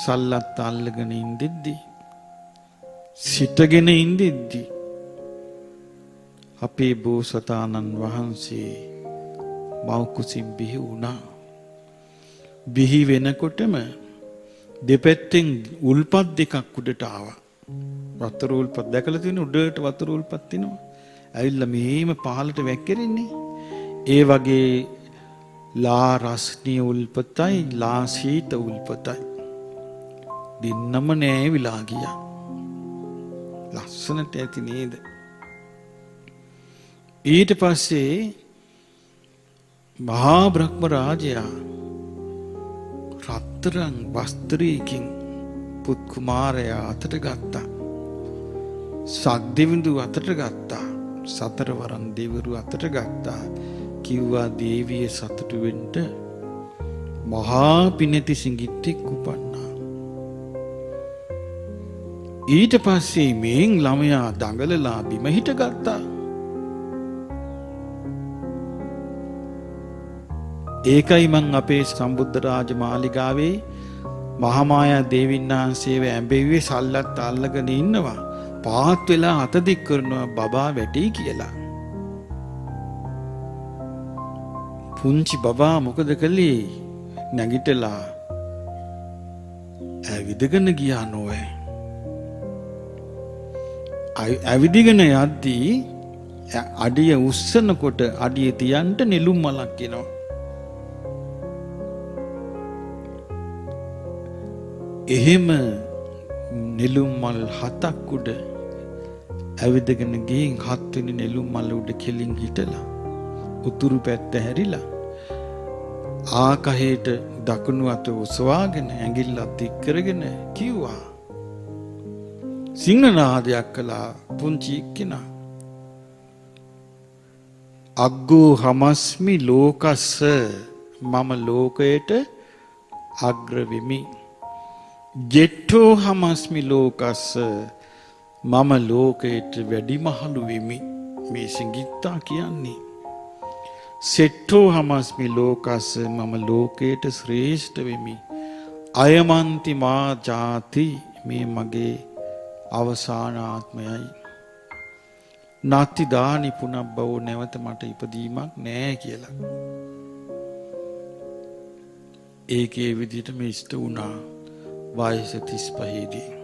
සල්ලත් අල්ලගෙන ඉඳිද්දි සිටගෙන ඉඳිද්දි අපේ බෝසතාණන් වහන්සේ මව් කුසින් බිහි වුණා. බිහි වෙනකොටම දෙපැත්තෙන් උල්පත් දෙකක් උඩට ආවා. වතුර උල්පත් දැකලා තියෙන උඩට වතුර උල්පත් තිනවා. ඇවිල්ලා මෙහෙම පහළට වැක්කිරෙන්නේ. ඒ වගේ ලා රස්නී උල්පතයි ලා සීත උල්පතයි දෙන්නම නෑවිලා ගියා. ලස්සනට ඇති නේද? ඊට පස්සේ මහා බ්‍රහ්ම රාජයා රත්තරන් වස්ත්‍රයකින් පුත් කුමාරයා අතට ගත්තා. සක්දෙවිඳු අතට ගත්තා. සතරවරන් දෙවිවරු අතට ගත්තා. කිව්වා දේවිය සතුටු වෙන්න මහා පිනති සිඟිත්තෙක් උපන්නා. ඊට පස්සේ මේන් ළමයා දඟලලා බිම හිට ගත්තා. ඒකයි මං අපේ සම්බුද්ධ රාජ මාලිගාවේ මහාමායා දේවීන් වහන්සේව ඇඹෙව්වේ සල්ලත් අල්ලගෙන ඉන්නවා. පාත් වෙලා අත දික් කරනවා බබා වැටි කියලා. පුංචි බබා මොකද කළේ? නැගිටලා ඇවිදගෙන ගියා නෝවේ. ඇවිදගෙන යද්දී අඩිය උස්සනකොට අඩිය තියන්න නෙළුම් මලක් එනවා. එහෙම නෙළුම් මල් 7ක් උඩ ඇවිදගෙන ගිහින් 7 වෙනි නෙළුම් මල උඩ කෙලින් හිටලා උතුරු පැත්ත හැරිලා ආකහේට දකුණු අත ඔසවාගෙන ඇඟිල්ලත් දික් කරගෙන කිව්වා. සිංහනාදයක් කළා පුංචි එක්කෙනා. අග්ගෝ හමස්මි ලෝකස්ස මම ලෝකයට අග්‍ර වෙමි. ජෙට්ටෝ හමස්මි ලෝකස්ස මම ලෝකයට වැඩිමහලු වෙමි. මේ සිඟිත්තා කියන්නේ. සෙට්ටෝ හමස්මි ලෝකස්ස මම ලෝකයට ශ්‍රේෂ්ඨ වෙමි. අයමන්ති මා ජාති මේ මගේ අවසාන ආත්මයයි. නාති දානි පුනබ්බවෝ නැවත මට ඉපදීමක් නෑ කියලා. ඒකේ විදිහට මේ ඉෂ්ට වුණා වයස 35 දී.